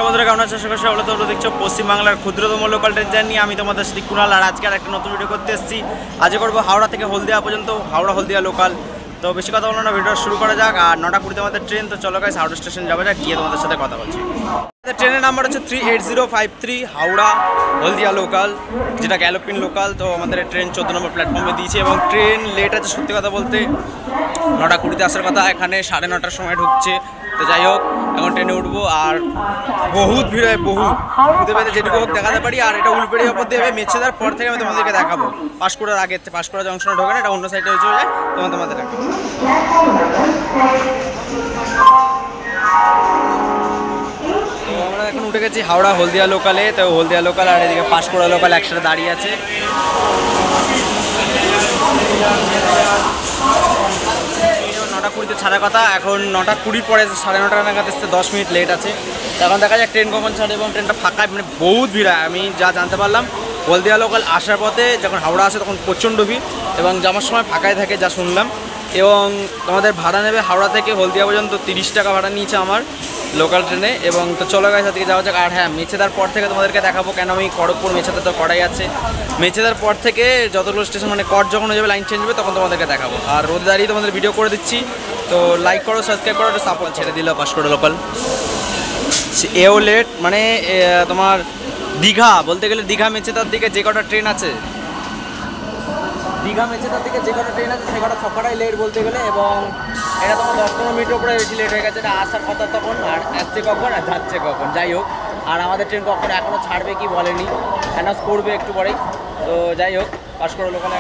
বন্ধুরা কেমন আছো? সকলে তোমরা দেখছো পশ্চিমবাংলার ক্ষুদ্রতম লোকাল ট্রেন জার্নি। আমি তোমাদের সাথে কুণাল, আর আজকে আর একটা নতুন ভিডিও করতে এসেছি। আজ করবো হাওড়া থেকে হলদিয়া পর্যন্ত, হাওড়া হলদিয়া লোকাল। তো বেশি কথা বলো না, ভিডিও শুরু করা যাক। আর 9টা 20 আমাদের ট্রেন। তো চলো গাইস, হাওড়া স্টেশন যাওয়া যাক, গিয়ে তোমাদের সাথে কথা বলছি। ট্রেনের নাম্বার হচ্ছে 38053 হাওড়া হলদিয়া লোকাল, যেটা গ্যালোপিন লোকাল। তো আমাদের ট্রেন 14 নম্বর প্ল্যাটফর্মে দিয়েছে এবং ট্রেন লেট আছে। সত্যি কথা বলতে 9টা 20 আসার কথা, এখানে 9:30টার সময় ঢুকছে। তো যাই হোক, এখন ট্রেনে উঠবো। আর বহুত ভিড় হয়, বহুত বুঝতে পেরে যেটুকু হোক দেখাতে পারি। আর এটা উলপেড়ি ওপর দিয়ে মেছেদার পর থেকে আমি তোমাদেরকে দেখাবো। পাঁশকুড়ার আগে, পাঁশকুড়া জংশনে ঢোকে না, এটা অন্য সাইডে চলে যায়, তোমাদের দেখাবো। তো আমরা এখন উঠে গেছি হাওড়া হলদিয়া লোকালে। তো হলদিয়া লোকাল আর এদিকে পাঁশকুড়া লোকাল একসাথে দাঁড়িয়ে আছে। 9টা 20 ছাড়ার কথা, এখন 9টা 20 পরে 9:30 নাগাদ আসতে 10 মিনিট লেট আছে। তখন দেখা যায় ট্রেন কখন ছাড়ে এবং ট্রেনটা ফাঁকা, মানে বহুত ভিড় হয়। আমি যা জানতে পারলাম, হলদিয়া লোকাল আসার পথে যখন হাওড়া আসে তখন প্রচণ্ড ভিড় এবং যাওয়ার সময় ফাঁকায় থাকে, যা শুনলাম। এবং তোমাদের ভাড়া নেবে হাওড়া থেকে হলদিয়া পর্যন্ত 30 টাকা ভাড়া নিয়েছে আমার লোকাল ট্রেনে। এবং তো চলো গাইস, আজকে যাওয়া যাক। আর হ্যাঁ, মেছেদার পর থেকে তোমাদেরকে দেখাবো, কেন আমি খড়গপুর মেছেদা তো করাই আছে। মেছেদার পর থেকে যতগুলো স্টেশন, মানে কট যখন হয়ে যাবে, লাইন চেঞ্জ হবে, তখন তোমাদেরকে দেখাবো। আর রোদে দাঁড়িয়ে তোমাদের ভিডিও করে দিচ্ছি। তো লাইক করো, সাবস্ক্রাইব করো, একটু সাপোর্ট। ছেড়ে দিল পাঁশকুড়া লোকাল। এও লেট, মানে তোমার দীঘা বলতে গেলে, দীঘা মেছেদার দিকে যে কটা ট্রেন আছে, দীঘা মেছেদার দিকে যে কটা ট্রেন আছে সে কটা সবকটাই লেট বলতে গেলে। এবং এটা তোমার 10-15 মিনিটের উপরে বেশি লেট হয়ে গেছে। এটা আসার কথা তখন, আর আসছে কখন আর যাচ্ছে কখন। যাই হোক, আর আমাদের ট্রেন কখন এখনও ছাড়বে কি বলেনি, অ্যানাউন্স করবে একটু পরেই। তো যাই হোক, পাঁশকুড়া লোকালে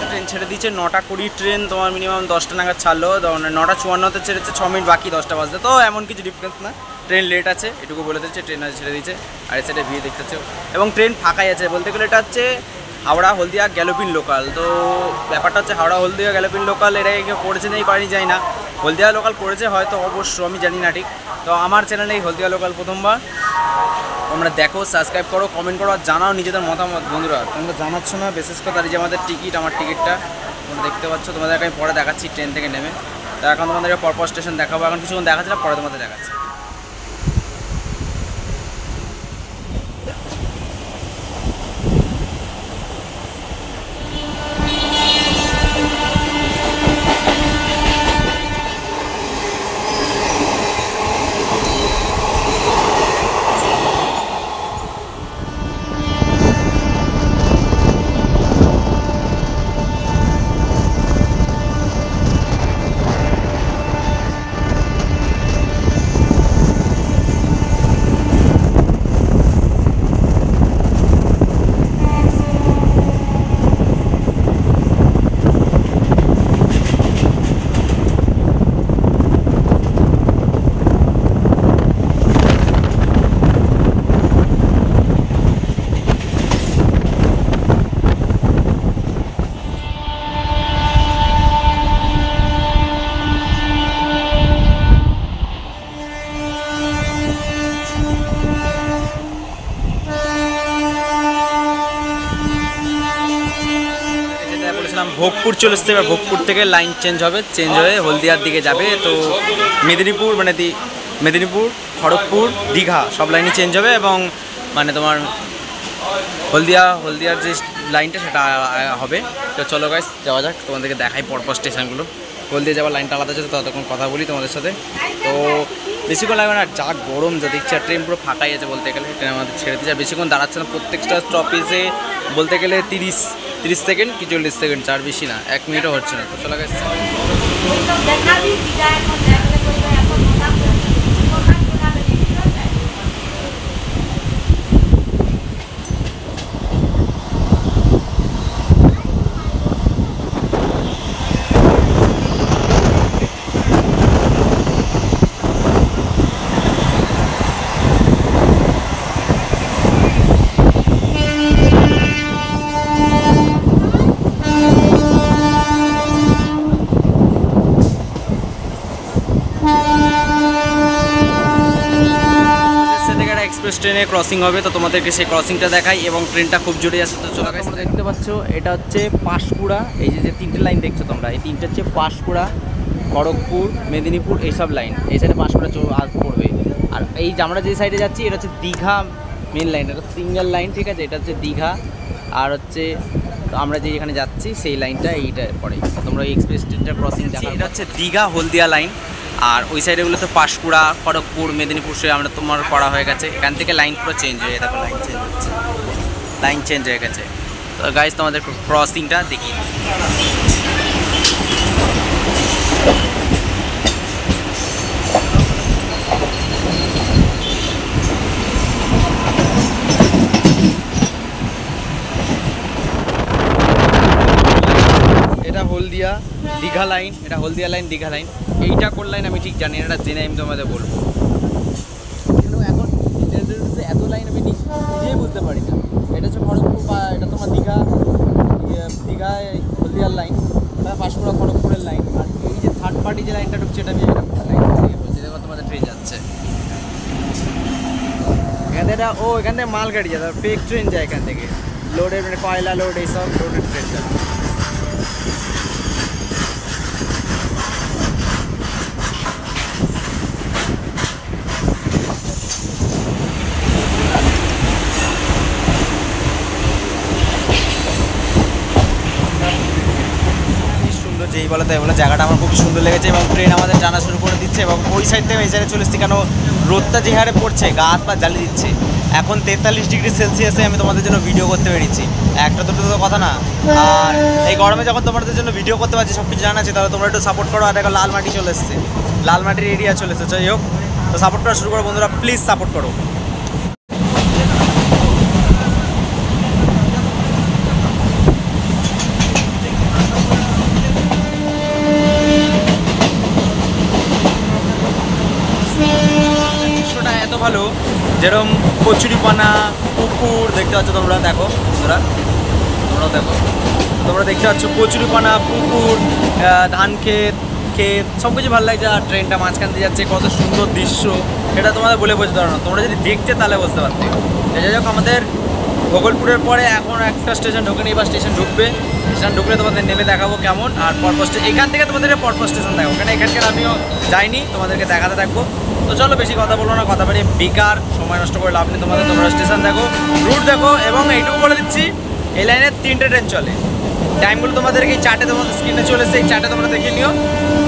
ট্রেন ছেড়ে দিয়েছে। 9টা 20 ট্রেন তোমার মিনিমাম 10টা নাগাদ ছাড়লো। 9টা 54-তে ছেড়েছে, 6 মিনিট বাকি 10টা বাজতে। তো এমন কিছু ডিফারেন্স না, ট্রেন লেট আছে এটুকু বলে দিচ্ছে। ট্রেন আজ ছেড়ে দিয়েছে, আর এই সাইডে ভিড় দেখতেছে এবং ট্রেন ফাঁকাই আছে বলতে গেলে। এটা হচ্ছে হাওড়া হলদিয়া গ্যালোপিন লোকাল। তো ব্যাপারটা হচ্ছে হাওড়া হলদিয়া গ্যালোপিন লোকাল, এটা কেউ করেছে নেই করেনি যাই না। হলদিয়া লোকাল করেছে হয়তো, অবশ্য আমি জানি না ঠিক। তো আমার চ্যানেলে হলদিয়া লোকাল প্রথমবার। তোমরা দেখো, সাবস্ক্রাইব করো, কমেন্ট করো, আর জানাও নিজেদের মতামত। বন্ধুরা তোমরা জানাচ্ছ না, বিশেষ কথা যে আমাদের টিকিট, আমার টিকিটটা তোমরা দেখতে পাচ্ছ। তোমাদেরকে আমি পরে দেখাচ্ছি ট্রেন থেকে নেমে। তো এখন তোমাদেরকে পরপর স্টেশন দেখাবো, এখন কিছুক্ষণ দেখাচ্ছি না, পরে তোমাদের দেখাচ্ছি। ভোগপুর চলে আসতে, এবার ভোগপুর থেকে লাইন চেঞ্জ হবে, চেঞ্জ হয়ে হলদিয়ার দিকে যাবে। তো মেদিনীপুর, মানে মেদিনীপুর, খড়গপুর, দীঘা সব লাইনই চেঞ্জ হবে। এবং মানে তোমার হলদিয়ার যে লাইনটা সেটা হবে। তো চলো গাইস, যাওয়া যাক, তোমাদেরকে দেখাই পরপর স্টেশনগুলো। হলদিয়া যাওয়ার লাইনটা আলাদা আছে, ততক্ষণ কথা বলি তোমাদের সাথে। তো বেশিক্ষণ লাগবে না, যা গরম যা দেখছি। আর ট্রেন পুরো ফাঁকাই আছে বলতে গেলে, ট্রেন আমাদের ছেড়ে দিচ্ছে। বেশিক্ষণ দাঁড়াচ্ছে না, প্রত্যেকটা স্টপেজে বলতে গেলে 30 সেকেন্ড কি 40 সেকেন্ড, চার বেশি না, 1 মিনিটও হচ্ছে না। তো চলে গেছে। এক্সপ্রেস ট্রেনে ক্রসিং হবে, তো তোমাদেরকে সেই ক্রসিংটা দেখাই। এবং ট্রেনটা খুব জোরে আসছে। তো চলো তোমরা দেখতে পাচ্ছ, এটা হচ্ছে পাঁশকুড়া। এই যে 3টে লাইন দেখছো তোমরা, এই 3টে হচ্ছে পাঁশকুড়া খড়গপুর, মেদিনীপুর এইসব লাইন, এই সাইডে পাঁশকুড়া আজ পড়বে। আর এই যে আমরা যে সাইডে যাচ্ছি এটা হচ্ছে দীঘা মেন লাইন, এটা সিঙ্গেল লাইন, ঠিক আছে। এটা হচ্ছে দীঘা, আর হচ্ছে আমরা যে এখানে যাচ্ছি সেই লাইনটা এইটা পড়ে। তোমরা এই এক্সপ্রেস ট্রেনটা ক্রসিং দেখো, এটা হচ্ছে দীঘা হলদিয়া লাইন। আর ওই সাইডেগুলো তো পাঁশকুড়া, খড়গপুর, মেদিনীপুর সে আমরা তোমার পড়া হয়ে গেছে। এখান থেকে লাইন পুরো চেঞ্জ হয়ে দেখো, লাইন চেঞ্জ হচ্ছে, লাইন চেঞ্জ হয়ে গেছে। তো গাইস তোমাদের ক্রসিংটা দেখি। এটা হলদিয়া দীঘা লাইন, এটা হলদিয়া লাইন দীঘা লাইন। এইটা কোন লাইন আমি ঠিক জানি না, এটা জেনে আমি তোমাদের বলবো। এখন এত লাইন আমি নিজেই বুঝতে পারি না। এটা হচ্ছে খড়গপুর বা এটা তোমার দীঘা, দীঘায় হলদিয়ার লাইন, পাঁশকুড়া খড়গপুরের লাইন। আর এই যে থার্ড পার্টি যে লাইনটা ঢুকছে এটা আমি লাইন থেকে বলছি, দেখো তোমাদের ট্রেন যাচ্ছে এখান থেকে। এখান থেকে মাল গাড়ি যায়, ফেক ট্রেন যায় এখান থেকে, লোডের মানে কয়লা লোড এইসব লোডের ট্রেন যায়। যেই বলে তাই বলে, জায়গাটা আমার খুব সুন্দর লেগেছে এবং ট্রেন আমাদের জানা শুরু করে দিচ্ছে। এবং ওই সাইড থেকে এই সাইডে চলে এসেছি, কেন রোদটা যে হারে পড়ছে গা হাত পা জ্বালিয়ে দিচ্ছে। এখন 43 ডিগ্রি সেলসিয়াসে আমি তোমাদের জন্য ভিডিও করতে পেরেছি, একটা দুটো তো কথা না। আর এই গরমে যখন তোমাদের জন্য ভিডিও করতে পারছি, সব কিছু জানা আছে, তাহলে তোমরা একটু সাপোর্ট করো। আর দেখো লাল মাটি চলে এসছে, লাল মাটির এরিয়া চলে এসেছে। যাই হোক, তো সাপোর্ট করা শুরু করো বন্ধুরা, প্লিজ সাপোর্ট করো। এত ভালো, যেরকম কচুরিপানা, পুকুর দেখতে পাচ্ছ তোমরা, দেখো বন্ধুরা, তোমরাও দেখো, তোমরা দেখতে পাচ্ছ কচুরিপানা, পুকুর, ধান ক্ষেত, সব কিছু ভালো লাগছে। আর ট্রেনটা মাঝখান দিয়ে যাচ্ছে, কত সুন্দর দৃশ্য, এটা তোমাদের বলে বোঝাতে পারো না, তোমরা যদি দেখতে তাহলে বুঝতে পারতে। যাই হোক, আমাদের ভোগলপুরের পরে এখন একটা স্টেশন ঢোকেনি, বা স্টেশন ঢুকবে। স্টেশন ঢুকলে তোমাদের নেমে দেখাবো কেমন। আর পরপর এখান থেকে তোমাদের পরপর স্টেশন দেখাবো, কেন এখানকার আমিও যাইনি, তোমাদেরকে দেখাতে থাকবো। তো চলো বেশি কথা বলবো না, কথা বাড়িয়ে বেকার সময় নষ্ট করে লাভ নেই। তোমরা স্টেশন দেখো, রুট দেখো, এবং এইটুকু বলে দিচ্ছি এই লাইনে 3টে ট্রেন চলে। টাইমগুলো তোমাদেরকে এই চার্টে তোমাদের স্ক্রিনে চলে এসেছে, এই চার্টে তোমরা দেখে নিও।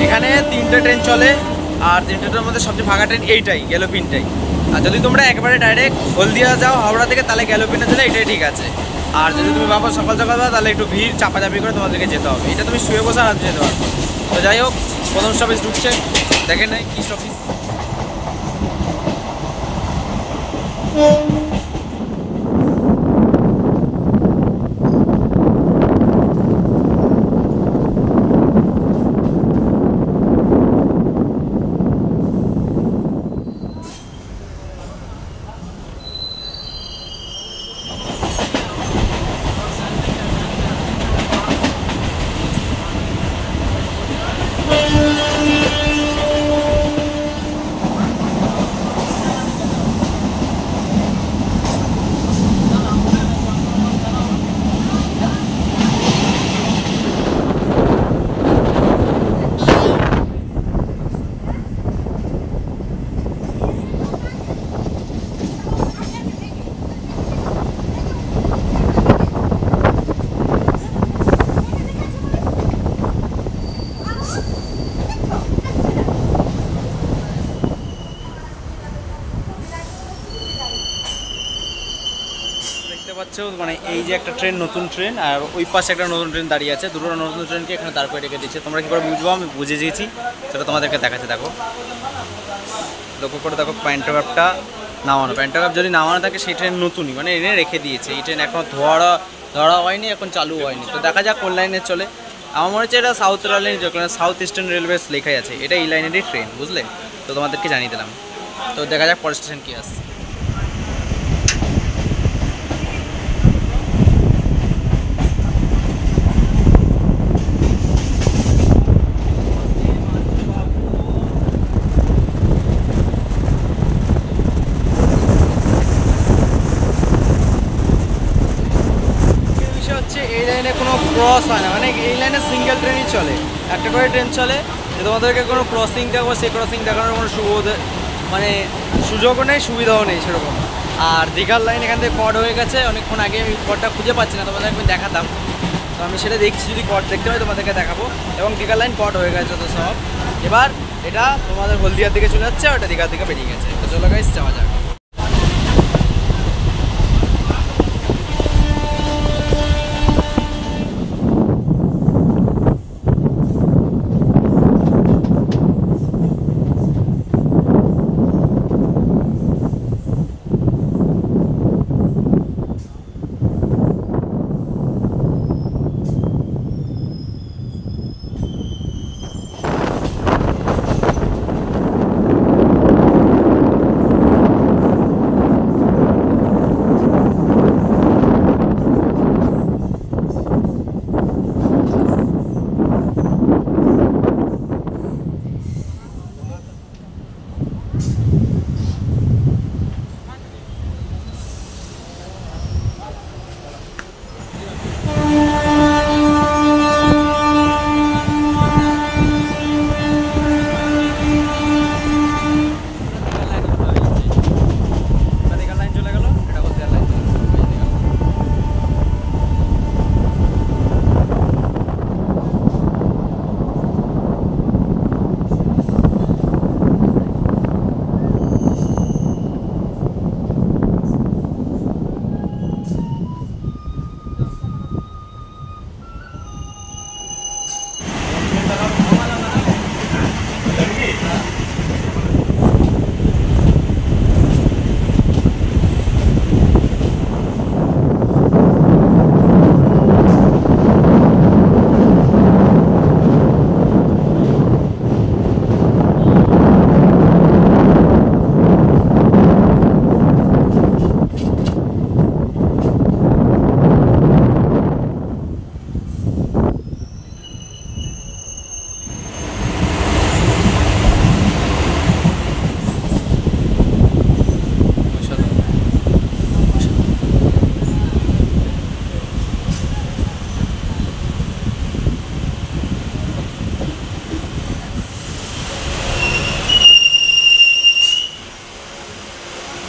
এখানে 3টে ট্রেন চলে, আর 3টের মধ্যে সবচেয়ে ফাঁকা ট্রেন এইটাই, গ্যালোপিনটাই। আর যদি তোমরা একবারে ডাইরেক্ট হলদিয়া যাও হাওড়া থেকে, তাহলে গ্যালোপিনের জন্য এটাই ঠিক আছে। আর যদি তুমি ভাবো সকাল সকাল যাও, তাহলে একটু ভিড় চাপাচাপি করে তোমাদেরকে যেতে হবে। এটা তুমি শুয়ে বসে আর যেতে পারবে। তো যাই হোক, প্রথম স্টপেজ ঢুকছে, দেখে নেই কী স্টপেজ। পাচ্ছ মানে এই যে একটা ট্রেন, নতুন ট্রেন, আর ওই পাশে একটা নতুন ট্রেন দাঁড়িয়ে আছে। দুটো নতুন ট্রেনকে এখানে দাঁড় করে রেখে দিচ্ছে। তোমরা কী করে বুঝবো, আমি বুঝে দিয়েছি, সেটা তোমাদেরকে দেখাচ্ছে। দেখো, লক্ষ্য করে দেখো, প্যান্টোগ্রাফটা নামানো। প্যান্টোগ্রাফ যদি নামানো থাকে, সেই ট্রেন নতুনই, মানে এনে রেখে দিয়েছে। এই ট্রেন এখন ধরা হয়নি, এখন চালু হয়নি। তো দেখা যাক কোন লাইনে চলে। আমার মনে হচ্ছে এটা সাউথ লাইন, যেখানে সাউথ ইস্টার্ন রেলওয়েজ লেখাই আছে, এটা এই লাইনেরই ট্রেন, বুঝলে? তো তোমাদেরকে জানিয়ে দিলাম। তো দেখা যাক পরের স্টেশন কী আসছে। এই লাইনে কোনো ক্রস হয় না, মানে এই লাইনে সিঙ্গেল ট্রেনই চলে, একটা করে ট্রেন চলে। যে তোমাদেরকে কোনো ক্রসিং দেখাবো, সেই ক্রসিং দেখানোর কোনো মানে সুযোগও নেই, সুবিধাও নেই সেরকম। আর দীঘার লাইন এখান থেকে কট হয়ে গেছে অনেকক্ষণ আগে, আমি কটটা খুঁজে পাচ্ছি না, তোমাদের আমি দেখাতাম। তো আমি সেটা দেখছি, যদি কট দেখতে পাই তোমাদেরকে দেখাবো। এবং দীঘার লাইন কট হয়ে গেছে তো সব। এবার এটা তোমাদের হলদিয়ার দিকে চলে যাচ্ছে, ওটা দীঘার দিকে বেরিয়ে গেছে। তো চলো গাইস যাওয়া যাক।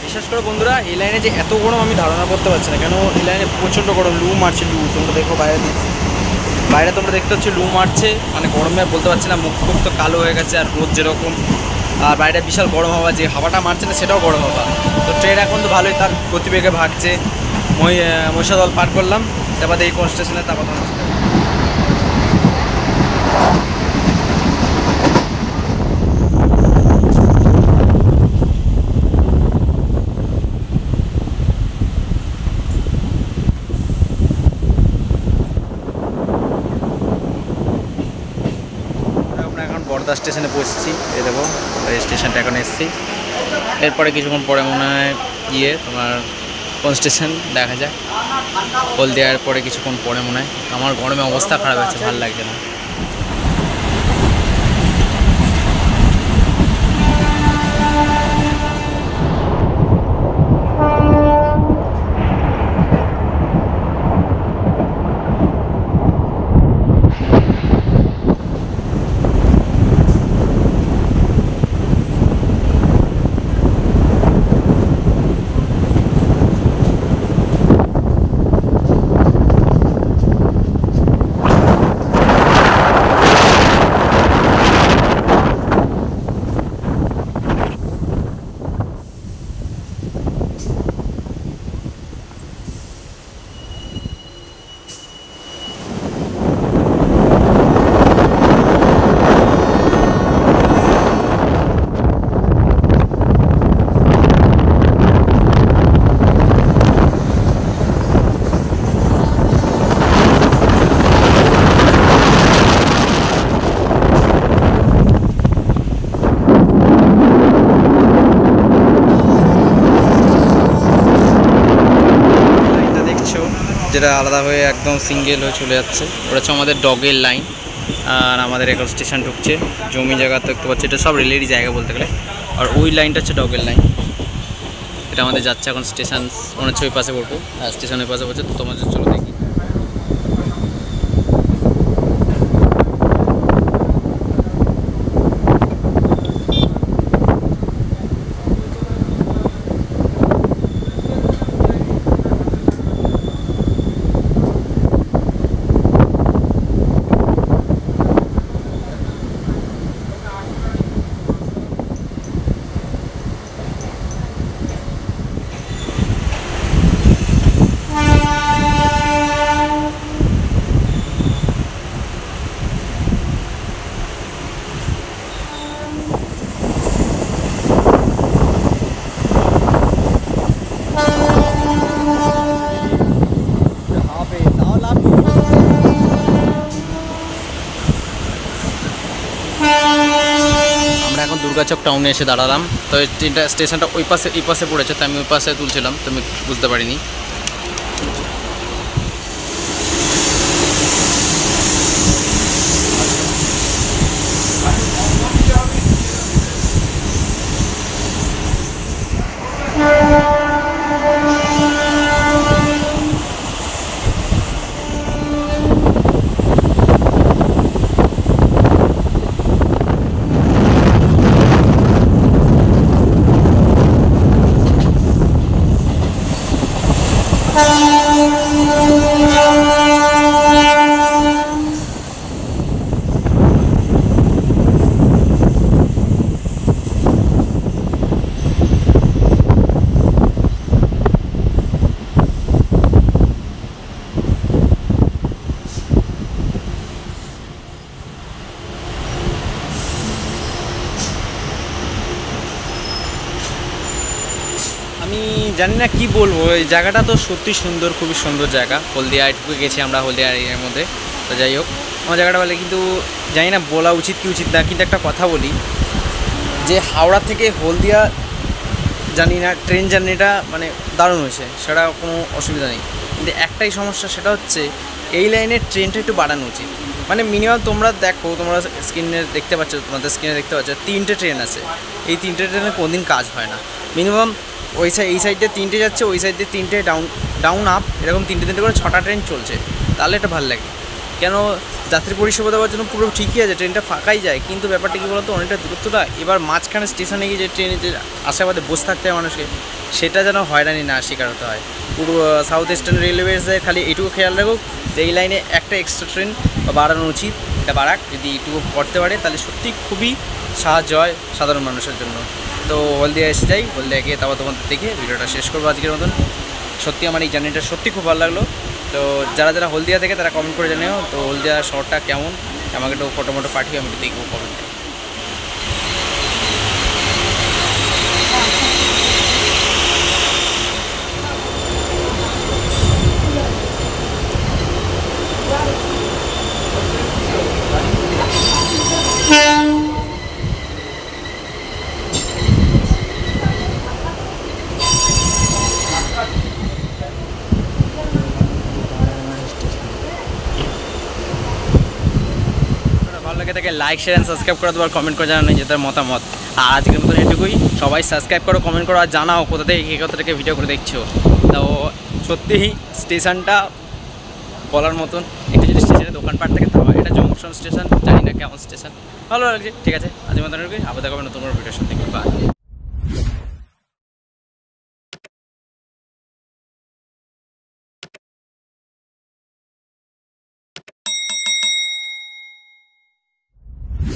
বিশেষ করে বন্ধুরা এই লাইনে যে এত গরম আমি ধারণা করতে পারছি না, কেন এই লাইনে প্রচণ্ড গরম, লু মারছে, লু তোমরা দেখো বাইরে তোমরা দেখতে পাচ্ছ লু মারছে, মানে গরমে বলতে পারছি না, মুখ তো কালো হয়ে গেছে, আর রোদ যেরকম, আর বাইরে বিশাল গরম হাওয়া, যে হাওয়াটা মারছে না সেটাও গরম হাওয়া। তো ট্রেন এখন তো ভালোই তার গতিবেগে ভাগছে। মহিষাদল পার করলাম, তারপর এই কোন স্টেশনে, তারপর বর্ধা স্টেশনে পৌঁছেছি। এই দেখো এই স্টেশনটা এখন এসেছি। এরপরে কিছুক্ষণ পরে মনে হয় তোমার কোন স্টেশন দেখা যায়, হলদিয়ার পরে কিছুক্ষণ পরে মনে হয়। আমার গরমে অবস্থা খারাপ আছে, ভালো লাগছে না। যেটা আলাদা হয়ে একদম সিঙ্গেল হয়ে চলে যাচ্ছে, ওটা হচ্ছে আমাদের ডগের লাইন। আর আমাদের এখন স্টেশন ঢুকছে, জমি জায়গা দেখতে পাচ্ছি, এটা সব রেলেরই জায়গা বলতে গেলে। আর ওই লাইনটা হচ্ছে ডগের লাইন, এটা আমাদের যাচ্ছে এখন স্টেশন, মনে হচ্ছে ওই পাশে পড়বো। আর স্টেশনের পাশে পড়ছে, তো তোমাদের চলো দেখি। ফুলগাছক টাউনে এসে দাঁড়ালাম। তো ট্রেনটা স্টেশনটা ওই পাশে এই পাশে পড়েছে, তো আমি ওই পাশে তুলছিলাম, তো আমি বুঝতে পারিনি। আমি জানি না কি বলবো, এই জায়গাটা তো সত্যি সুন্দর, খুবই সুন্দর জায়গা। হলদিয়া এটুকু গেছি আমরা, হলদিয়া এর মধ্যে। তো যাই হোক, আমার জায়গাটা বলে, কিন্তু জানি না বলা উচিত কি উচিত না। কিন্তু একটা কথা বলি, যে হাওড়া থেকে হলদিয়া জানি না ট্রেন জার্নিটা মানে দারুণ হয়েছে, সেটা কোনো অসুবিধা নেই। কিন্তু একটাই সমস্যা, সেটা হচ্ছে এই লাইনের ট্রেনটা একটু বাড়ানো উচিত। মানে মিনিমাম তোমরা দেখো, তোমরা স্ক্রিনে দেখতে পাচ্ছ, তোমাদের স্ক্রিনে দেখতে পাচ্ছ 3টে ট্রেন আছে। এই 3টে ট্রেনে কোনোদিন কাজ হয় না। মিনিমাম এই সাইডে 3টে যাচ্ছে, ওই সাইডে 3টে ডাউন আপ, এরকম 3টে করে 6টা ট্রেন চলছে। তাহলে এটা ভালো লাগে। কেন, যাত্রী পরিষেবা দেওয়ার জন্য পুরো ঠিকই আছে, ট্রেনটা ফাঁকাই যায়। কিন্তু ব্যাপারটা কী বলতো, অনেকটা দূরত্বটা, এবার মাঝখানে স্টেশনে গিয়ে যে ট্রেনে যে আশাবাদে বসে থাকতে হয় মানুষকে, সেটা যেন হয়রানি না শিকার হতে হয়। পুরো সাউথ ইস্টার্ন রেলওয়েজে খালি এইটুকু খেয়াল রাখুক যে এই লাইনে একটা এক্সট্রা ট্রেন বাড়ানো উচিত। এটা বাড়াক, যদি এইটুকু করতে পারে তাহলে সত্যি খুবই সাহায্য হয় সাধারণ মানুষের জন্য। তো হলদিয়া এসে যাই, হলদিয়া গিয়ে তারপর তোমাদের দেখে ভিডিওটা শেষ করবো আজকের মতন। সত্যি আমার এই জার্নিটা সত্যি খুব ভালো লাগলো। তো যারা যারা হলদিয়া থেকে তারা কমেন্ট করে জানিও তো হলদিয়া শহরটা কেমন, আমাকে একটু ফটো মটো পাঠিয়ে আমি দেখবো কমেন্টে। ভালো লাগে তাকে লাইক, শেয়ার অ্যান্ড সাবস্ক্রাইব করে দেওয়ার, কমেন্ট করে জানানো নিজেদের মতামত। আর আজকের মতন এটুকুই। সবাই সাবস্ক্রাইব করো, কমেন্ট করো, আর জানাও কোথা থেকে কে কোথা থেকে ভিডিও করে দেখছো। তো সত্যিই স্টেশনটা বলার মতন। একটু যদি স্টেশনে দোকানপাট থেকে থামা, এটা জংশন স্টেশন, জানি না কেমন স্টেশন, ভালো লাগছে। ঠিক আছে, আজকের মতন এটুকুই। আবার দেখাবো নতুন কোনো ভিডিওর সাথে।